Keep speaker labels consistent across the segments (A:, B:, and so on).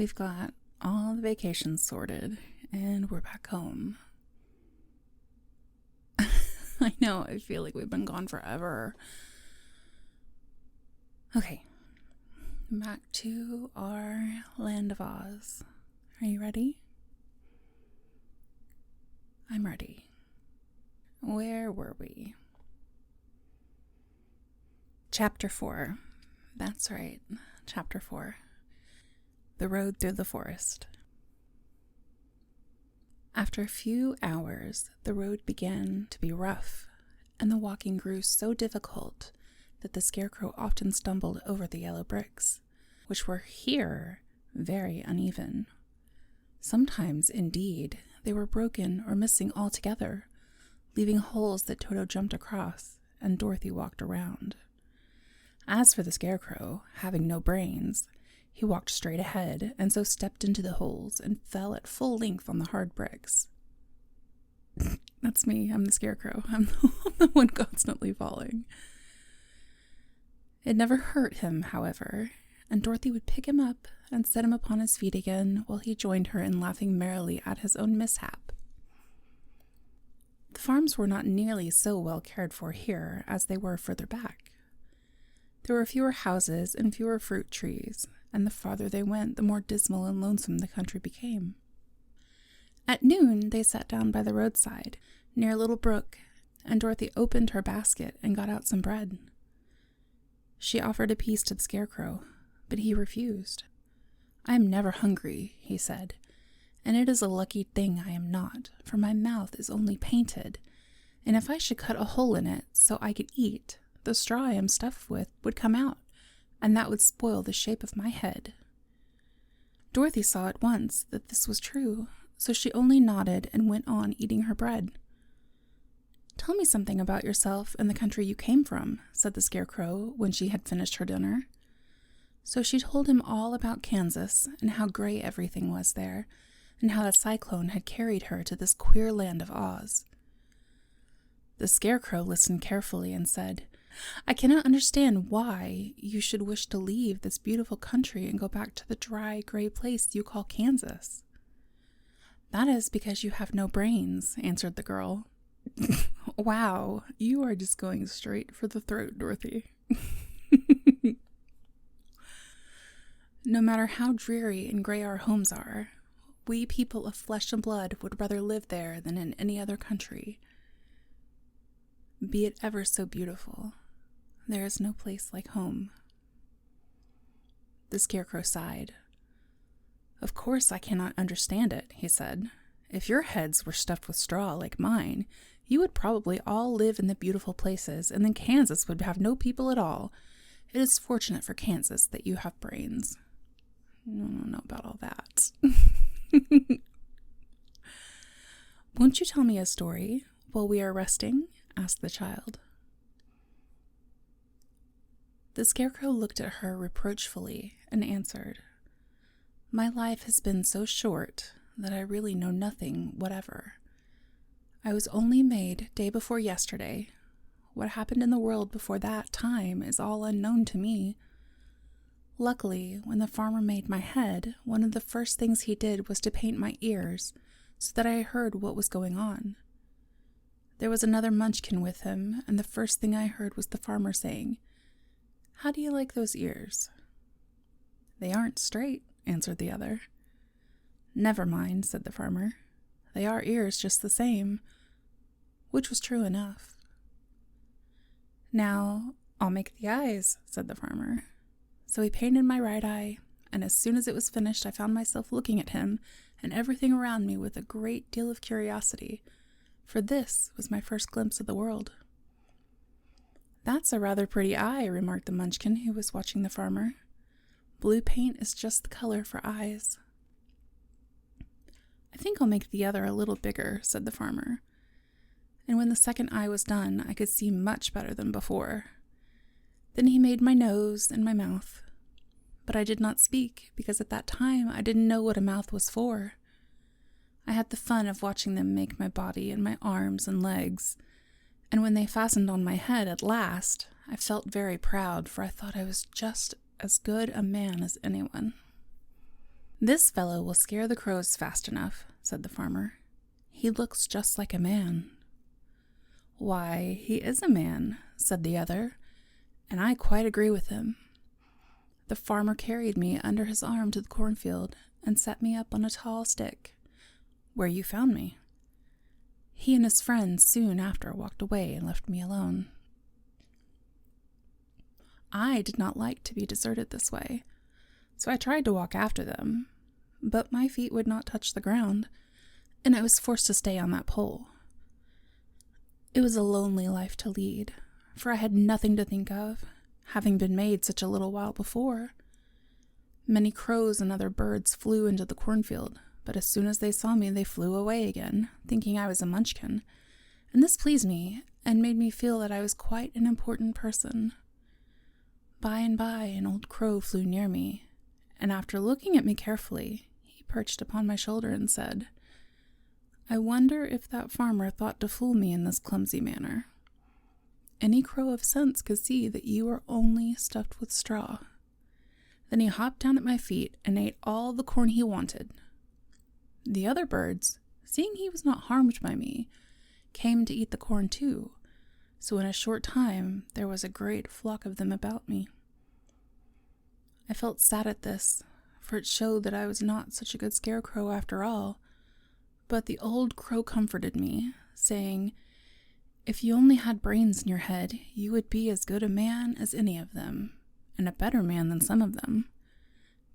A: we've got all the vacations sorted, and we're back home. I know, I feel like we've been gone forever. Okay, back to our land of Oz. Are you ready? I'm ready. Where were we? Chapter 4. That's right, Chapter 4. The road through the forest. After a few hours, the road began to be rough, and the walking grew so difficult that the Scarecrow often stumbled over the yellow bricks, which were here very uneven. Sometimes, indeed, they were broken or missing altogether, leaving holes that Toto jumped across and Dorothy walked around. As for the Scarecrow, having no brains, he walked straight ahead and so stepped into the holes and fell at full length on the hard bricks. That's me, I'm the Scarecrow. I'm the one constantly falling. It never hurt him, however, and Dorothy would pick him up and set him upon his feet again while he joined her in laughing merrily at his own mishap. The farms were not nearly so well cared for here as they were further back. There were fewer houses and fewer fruit trees, and the farther they went, the more dismal and lonesome the country became. At noon, they sat down by the roadside, near a little brook, and Dorothy opened her basket and got out some bread. She offered a piece to the Scarecrow, but he refused. "I am never hungry," he said, "and it is a lucky thing I am not, for my mouth is only painted, and if I should cut a hole in it so I could eat, the straw I am stuffed with would come out, and that would spoil the shape of my head." Dorothy saw at once that this was true, so she only nodded and went on eating her bread. "Tell me something about yourself and the country you came from," said the Scarecrow when she had finished her dinner. So she told him all about Kansas and how gray everything was there, and how the cyclone had carried her to this queer land of Oz. The Scarecrow listened carefully and said, "I cannot understand why you should wish to leave this beautiful country and go back to the dry, gray place you call Kansas." "That is because you have no brains," answered the girl. Wow, you are just going straight for the throat, Dorothy. No matter how dreary and gray our homes are, we people of flesh and blood would rather live there than in any other country. Be it ever so beautiful, there is no place like home. The Scarecrow sighed. "Of course I cannot understand it," he said. "If your heads were stuffed with straw like mine, you would probably all live in the beautiful places, and then Kansas would have no people at all. It is fortunate for Kansas that you have brains." I don't know about all that. "Won't you tell me a story while we are resting?" asked the child. The Scarecrow looked at her reproachfully and answered, "My life has been so short that I really know nothing whatever. I was only made day before yesterday. What happened in the world before that time is all unknown to me. Luckily, when the farmer made my head, one of the first things he did was to paint my ears so that I heard what was going on. There was another munchkin with him, and the first thing I heard was the farmer saying, 'How do you like those ears?' 'They aren't straight,' answered the other. 'Never mind,' said the farmer. 'They are ears just the same,' which was true enough. 'Now, I'll make the eyes,' said the farmer. So he painted my right eye, and as soon as it was finished I found myself looking at him and everything around me with a great deal of curiosity, for this was my first glimpse of the world." "That's a rather pretty eye," remarked the munchkin who was watching the farmer. "Blue paint is just the color for eyes." "I think I'll make the other a little bigger," said the farmer. And when the second eye was done, I could see much better than before. Then he made my nose and my mouth. But I did not speak, because at that time I didn't know what a mouth was for. I had the fun of watching them make my body and my arms and legs, and when they fastened on my head at last, I felt very proud, for I thought I was just as good a man as anyone. "This fellow will scare the crows fast enough," said the farmer. "He looks just like a man." "Why, he is a man," said the other, "and I quite agree with him." The farmer carried me under his arm to the cornfield and set me up on a tall stick, where you found me. He and his friends soon after walked away and left me alone. I did not like to be deserted this way, so I tried to walk after them, but my feet would not touch the ground, and I was forced to stay on that pole. It was a lonely life to lead, for I had nothing to think of, having been made such a little while before. Many crows and other birds flew into the cornfield, but as soon as they saw me, they flew away again, thinking I was a munchkin, and this pleased me and made me feel that I was quite an important person. By and by, an old crow flew near me, and after looking at me carefully, he perched upon my shoulder and said, "I wonder if that farmer thought to fool me in this clumsy manner. Any crow of sense could see that you are only stuffed with straw." Then he hopped down at my feet and ate all the corn he wanted. The other birds, seeing he was not harmed by me, came to eat the corn too, so in a short time there was a great flock of them about me. I felt sad at this, for it showed that I was not such a good scarecrow after all, but the old crow comforted me, saying, "If you only had brains in your head, you would be as good a man as any of them, and a better man than some of them.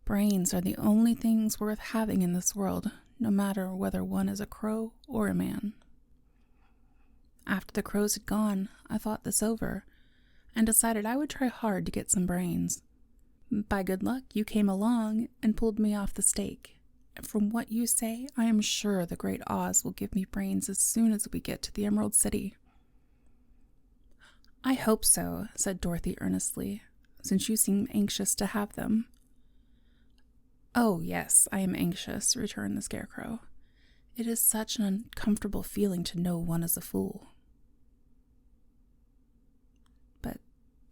A: Brains are the only things worth having in this world, no matter whether one is a crow or a man." After the crows had gone, I thought this over, and decided I would try hard to get some brains. By good luck, you came along and pulled me off the stake, and from what you say, I am sure the great Oz will give me brains as soon as we get to the Emerald City. "I hope so," said Dorothy earnestly, "since you seem anxious to have them." "Oh, yes, I am anxious," returned the Scarecrow. "It is such an uncomfortable feeling to know one is a fool." "But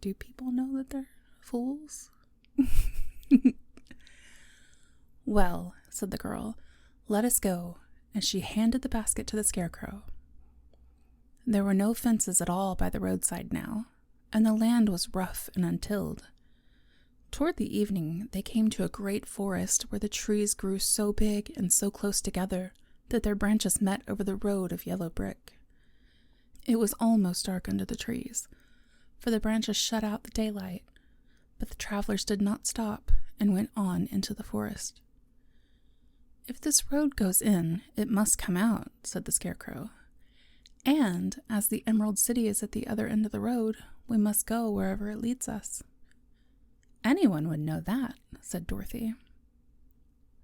A: do people know that they're fools?" "Well," said the girl, "let us go," and she handed the basket to the Scarecrow. There were no fences at all by the roadside now, and the land was rough and untilled. Toward the evening, they came to a great forest where the trees grew so big and so close together that their branches met over the road of yellow brick. It was almost dark under the trees, for the branches shut out the daylight, but the travelers did not stop and went on into the forest. "If this road goes in, it must come out," said the Scarecrow. "And, as the Emerald City is at the other end of the road, we must go wherever it leads us." "Anyone would know that," said Dorothy.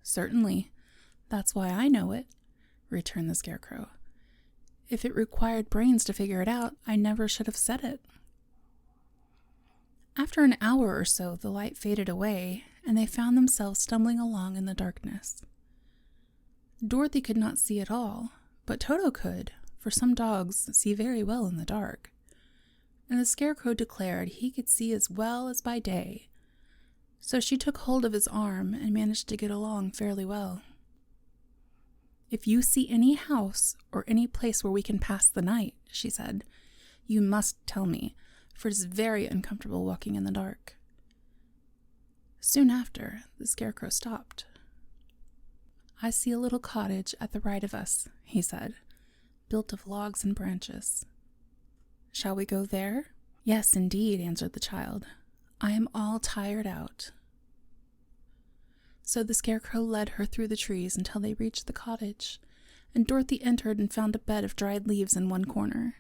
A: "Certainly. That's why I know it," returned the Scarecrow. "If it required brains to figure it out, I never should have said it." After an hour or so, the light faded away, and they found themselves stumbling along in the darkness. Dorothy could not see at all, but Toto could, for some dogs see very well in the dark, and the Scarecrow declared he could see as well as by day, so she took hold of his arm and managed to get along fairly well. "If you see any house or any place where we can pass the night," she said, "you must tell me, for it is very uncomfortable walking in the dark." Soon after, the Scarecrow stopped. "I see a little cottage at the right of us," he said, "built of logs and branches. Shall we go there?" "Yes, indeed," answered the child. "I am all tired out." So the Scarecrow led her through the trees until they reached the cottage, and Dorothy entered and found a bed of dried leaves in one corner.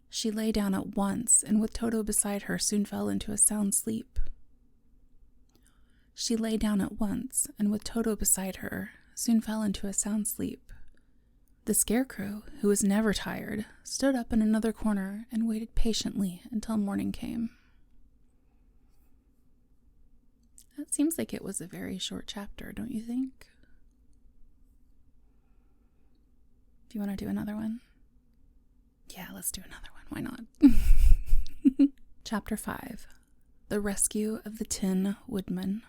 A: She lay down at once, and with Toto beside her, soon fell into a sound sleep. The Scarecrow, who was never tired, stood up in another corner and waited patiently until morning came. That seems like it was a very short chapter, don't you think? Do you want to do another one? Yeah, let's do another one. Why not? Chapter 5. The Rescue of the Tin Woodman.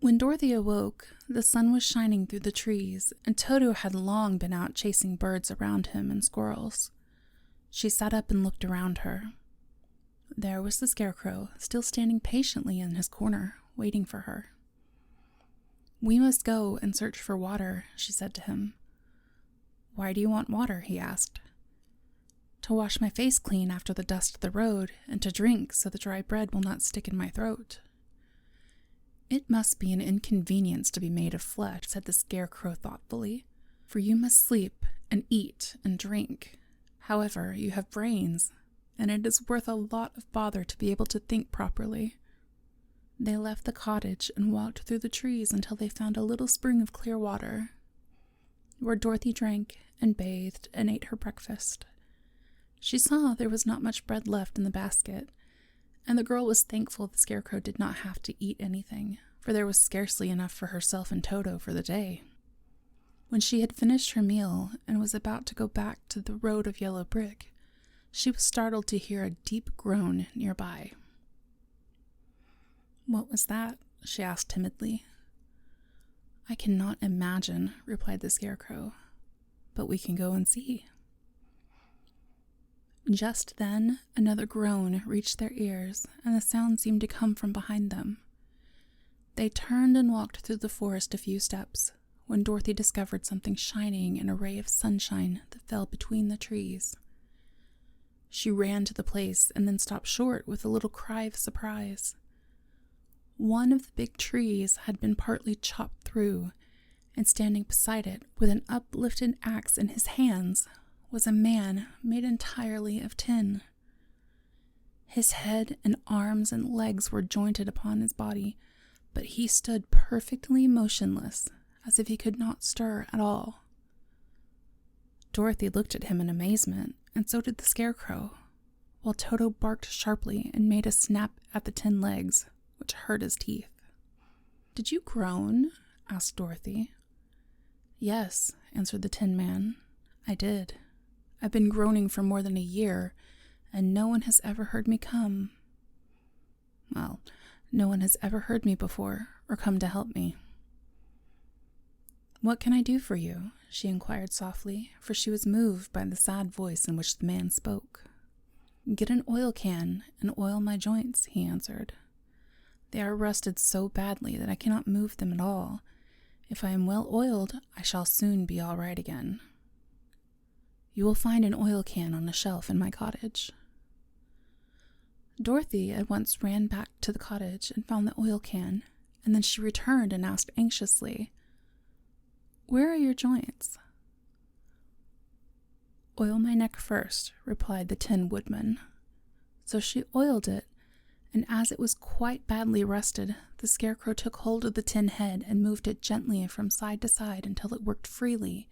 A: When Dorothy awoke, the sun was shining through the trees, and Toto had long been out chasing birds around him and squirrels. She sat up and looked around her. There was the Scarecrow, still standing patiently in his corner, waiting for her. "We must go and search for water," she said to him. "Why do you want water?" he asked. "To wash my face clean after the dust of the road, and to drink so the dry bread will not stick in my throat." "It must be an inconvenience to be made of flesh," said the Scarecrow thoughtfully, "for you must sleep and eat and drink. However, you have brains, and it is worth a lot of bother to be able to think properly." They left the cottage and walked through the trees until they found a little spring of clear water, where Dorothy drank and bathed and ate her breakfast. She saw there was not much bread left in the basket, and the girl was thankful the Scarecrow did not have to eat anything, for there was scarcely enough for herself and Toto for the day. When she had finished her meal and was about to go back to the road of yellow brick, she was startled to hear a deep groan nearby. "What was that?" she asked timidly. "I cannot imagine," replied the Scarecrow, "but we can go and see." Just then, another groan reached their ears, and the sound seemed to come from behind them. They turned and walked through the forest a few steps, when Dorothy discovered something shining in a ray of sunshine that fell between the trees. She ran to the place and then stopped short with a little cry of surprise. One of the big trees had been partly chopped through, and standing beside it, with an uplifted axe in his hands, was a man made entirely of tin. His head and arms and legs were jointed upon his body, but he stood perfectly motionless, as if he could not stir at all. Dorothy looked at him in amazement, and so did the Scarecrow, while Toto barked sharply and made a snap at the tin legs, which hurt his teeth. "Did you groan?" asked Dorothy. "Yes," answered the Tin Man, "I did. I've been groaning for more than a year, and no one has ever heard me come. Well, no one has ever heard me before, or come to help me." "What can I do for you?" she inquired softly, for she was moved by the sad voice in which the man spoke. "Get an oil can and oil my joints," he answered. "They are rusted so badly that I cannot move them at all. If I am well oiled, I shall soon be all right again. You will find an oil can on a shelf in my cottage." Dorothy at once ran back to the cottage and found the oil can, and then she returned and asked anxiously, "Where are your joints?" "Oil my neck first," replied the Tin Woodman. So she oiled it, and as it was quite badly rusted, the Scarecrow took hold of the tin head and moved it gently from side to side until it worked freely,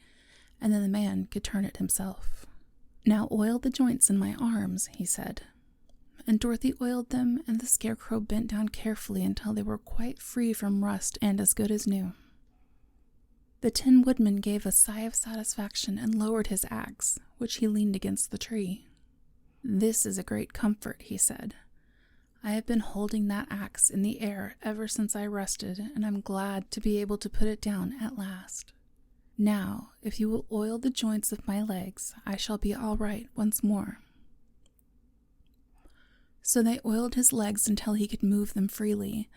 A: and then the man could turn it himself. "Now oil the joints in my arms," he said. And Dorothy oiled them, and the Scarecrow bent down carefully until they were quite free from rust and as good as new. The Tin Woodman gave a sigh of satisfaction and lowered his axe, which he leaned against the tree. "This is a great comfort," he said. "I have been holding that axe in the air ever since I rested, and I'm glad to be able to put it down at last. Now, if you will oil the joints of my legs, I shall be all right once more." So they oiled his legs until he could move them freely,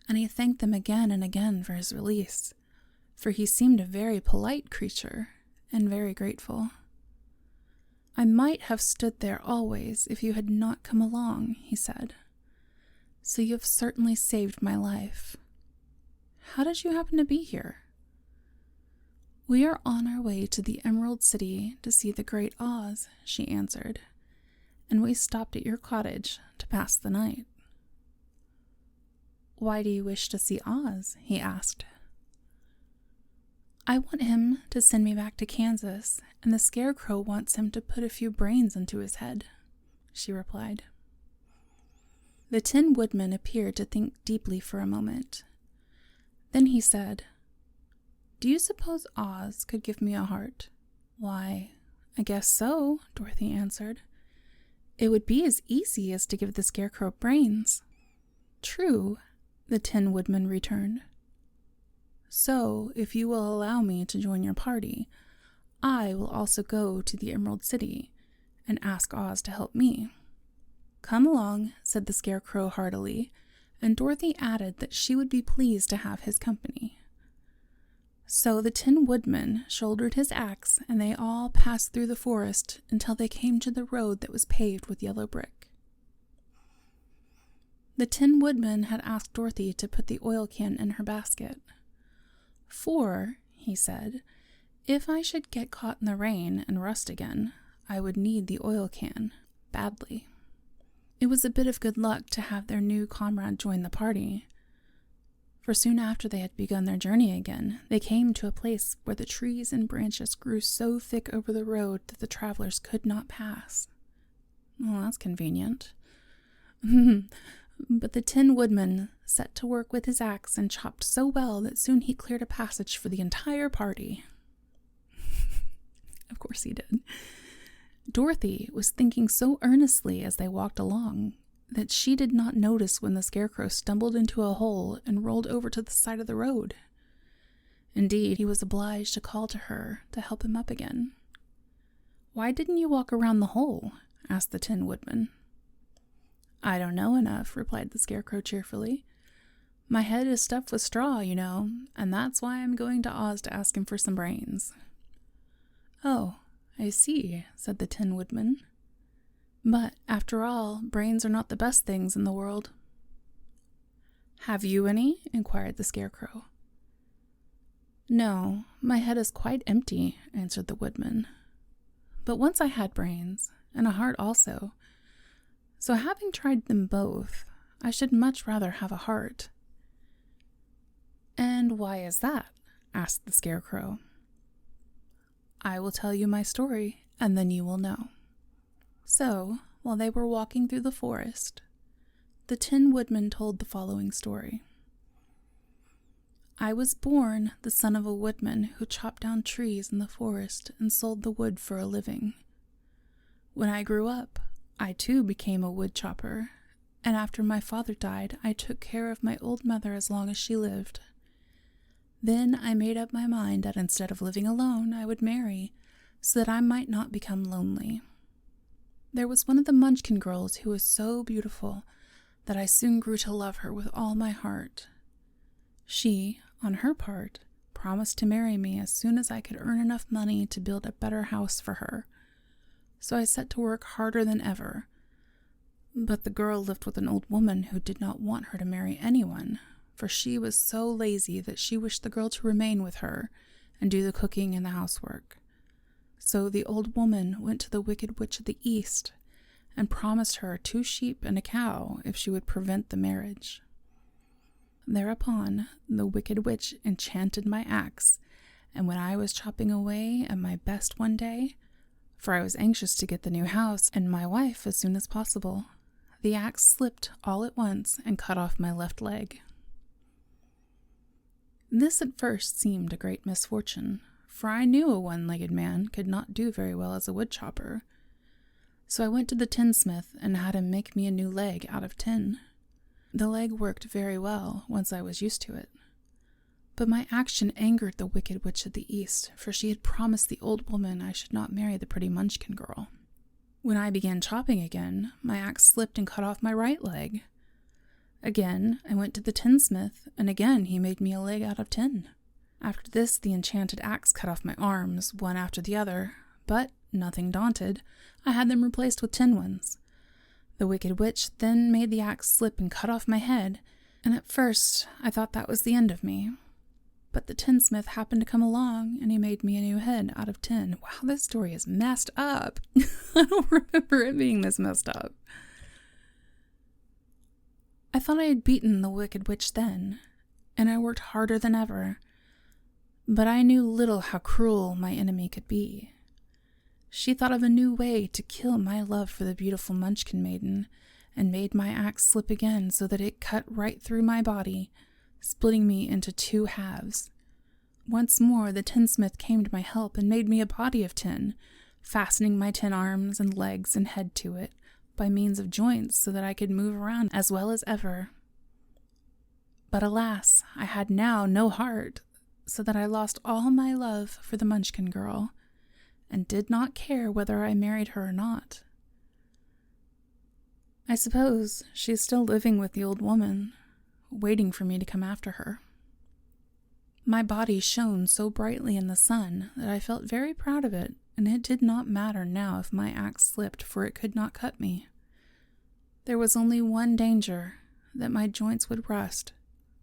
A: and he thanked them again and again for his release, for he seemed a very polite creature and very grateful. "I might have stood there always if you had not come along," he said. "So you have certainly saved my life. How did you happen to be here?" "We are on our way to the Emerald City to see the Great Oz," she answered, "and we stopped at your cottage to pass the night." "Why do you wish to see Oz?" he asked. "I want him to send me back to Kansas, and the Scarecrow wants him to put a few brains into his head," she replied. The Tin Woodman appeared to think deeply for a moment. Then he said, "Do you suppose Oz could give me a heart?" "Why, I guess so," Dorothy answered. "It would be as easy as to give the Scarecrow brains." "True," the Tin Woodman returned, So, if you will allow me to join your party, I will also go to the Emerald City and ask Oz to help me." "Come along," said the Scarecrow heartily, and Dorothy added that she would be pleased to have his company. So the Tin Woodman shouldered his axe, and they all passed through the forest until they came to the road that was paved with yellow brick. The Tin Woodman had asked Dorothy to put the oil can in her basket. "For," he said, "if I should get caught in the rain and rust again, I would need the oil can badly." It was a bit of good luck to have their new comrade join the party, for soon after they had begun their journey again, they came to a place where the trees and branches grew so thick over the road that the travelers could not pass. Well, that's convenient. But the Tin Woodman set to work with his axe and chopped so well that soon he cleared a passage for the entire party. Of course he did. Dorothy was thinking so earnestly as they walked along that she did not notice when the Scarecrow stumbled into a hole and rolled over to the side of the road. Indeed, he was obliged to call to her to help him up again. "Why didn't you walk around the hole?" asked the Tin Woodman. "I don't know enough," replied the Scarecrow cheerfully. "My head is stuffed with straw, you know, and that's why I'm going to Oz to ask him for some brains." "Oh, I see," said the Tin Woodman. "But, after all, brains are not the best things in the world." "Have you any?" inquired the Scarecrow. "No, my head is quite empty," answered the Woodman. "But once I had brains, and a heart also. So having tried them both, I should much rather have a heart." "And why is that?" asked the Scarecrow. "I will tell you my story, and then you will know." So, while they were walking through the forest, the Tin Woodman told the following story. "I was born the son of a woodman who chopped down trees in the forest and sold the wood for a living. When I grew up, I too became a wood chopper, and after my father died, I took care of my old mother as long as she lived. Then I made up my mind that instead of living alone, I would marry, so that I might not become lonely. There was one of the Munchkin girls who was so beautiful that I soon grew to love her with all my heart. She, on her part, promised to marry me as soon as I could earn enough money to build a better house for her. So I set to work harder than ever. But the girl lived with an old woman who did not want her to marry anyone, for she was so lazy that she wished the girl to remain with her and do the cooking and the housework. So the old woman went to the Wicked Witch of the East and promised her 2 sheep and a cow if she would prevent the marriage. Thereupon, the Wicked Witch enchanted my axe, and when I was chopping away at my best one day, for I was anxious to get the new house and my wife as soon as possible, the axe slipped all at once and cut off my left leg. This at first seemed a great misfortune, for I knew a one-legged man could not do very well as a wood chopper. So I went to the tinsmith and had him make me a new leg out of tin. The leg worked very well once I was used to it. But my action angered the Wicked Witch of the East, for she had promised the old woman I should not marry the pretty Munchkin girl. When I began chopping again, my axe slipped and cut off my right leg. Again, I went to the tinsmith, and again he made me a leg out of tin. After this, the enchanted axe cut off my arms, one after the other, but, nothing daunted, I had them replaced with tin ones. The Wicked Witch then made the axe slip and cut off my head, and at first I thought that was the end of me. But the tinsmith happened to come along, and he made me a new head out of tin. Wow, this story is messed up. I don't remember it being this messed up. I thought I had beaten the Wicked Witch then, and I worked harder than ever. But I knew little how cruel my enemy could be. She thought of a new way to kill my love for the beautiful Munchkin maiden, and made my axe slip again so that it cut right through my body, splitting me into 2 halves. Once more the tinsmith came to my help and made me a body of tin, fastening my tin arms and legs and head to it by means of joints so that I could move around as well as ever. But alas, I had now no heart, so that I lost all my love for the Munchkin girl and did not care whether I married her or not. I suppose she's still living with the old woman, waiting for me to come after her. My body shone so brightly in the sun that I felt very proud of it, and it did not matter now if my axe slipped, for it could not cut me. There was only one danger, that my joints would rust,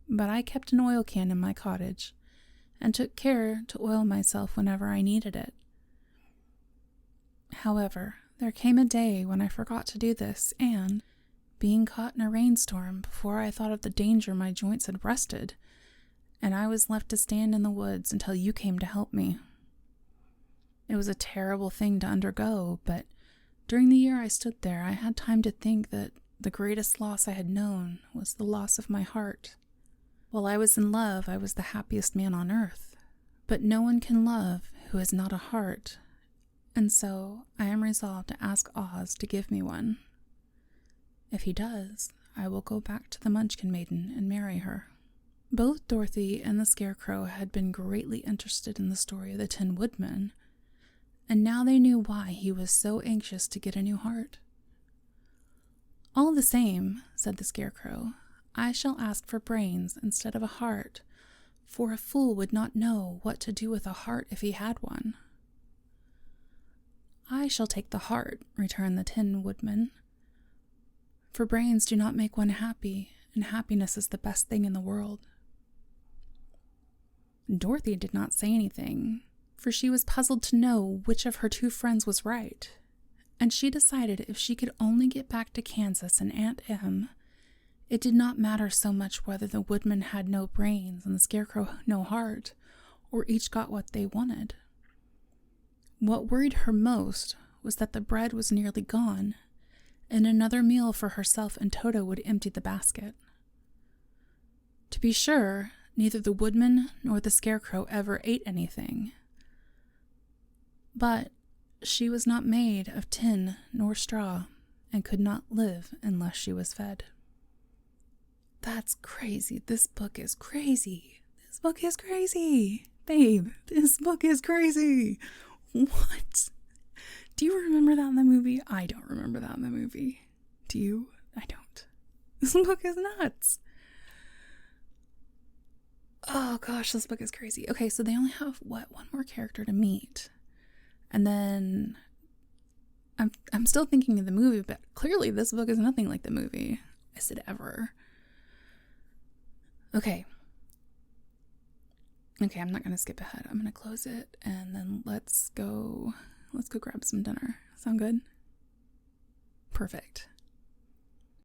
A: but I kept an oil can in my cottage, and took care to oil myself whenever I needed it. However, there came a day when I forgot to do this, and, being caught in a rainstorm before I thought of the danger my joints had rusted, and I was left to stand in the woods until you came to help me. It was a terrible thing to undergo, but during the year I stood there, I had time to think that the greatest loss I had known was the loss of my heart. While I was in love, I was the happiest man on earth, but no one can love who has not a heart, and so I am resolved to ask Oz to give me one. If he does, I will go back to the Munchkin Maiden and marry her. Both Dorothy and the Scarecrow had been greatly interested in the story of the Tin Woodman, and now they knew why he was so anxious to get a new heart. "All the same," said the Scarecrow, "I shall ask for brains instead of a heart, for a fool would not know what to do with a heart if he had one." "I shall take the heart," returned the Tin Woodman, "for brains do not make one happy, and happiness is the best thing in the world." Dorothy did not say anything, for she was puzzled to know which of her two friends was right, and she decided if she could only get back to Kansas and Aunt Em, it did not matter so much whether the Woodman had no brains and the Scarecrow no heart, or each got what they wanted. What worried her most was that the bread was nearly gone, and another meal for herself and Toto would empty the basket. To be sure, neither the Woodman nor the Scarecrow ever ate anything, but she was not made of tin nor straw, and could not live unless she was fed. That's crazy. This book is crazy. This book is crazy. Babe, this book is crazy. What? Do you remember that in the movie? I don't remember that in the movie. Do you? I don't. This book is nuts. Oh gosh, this book is crazy. Okay, so they only have, one more character to meet. And then I'm still thinking of the movie, but clearly this book is nothing like the movie. Is it ever? Okay, I'm not going to skip ahead. I'm going to close it, and then let's go grab some dinner. Sound good? Perfect.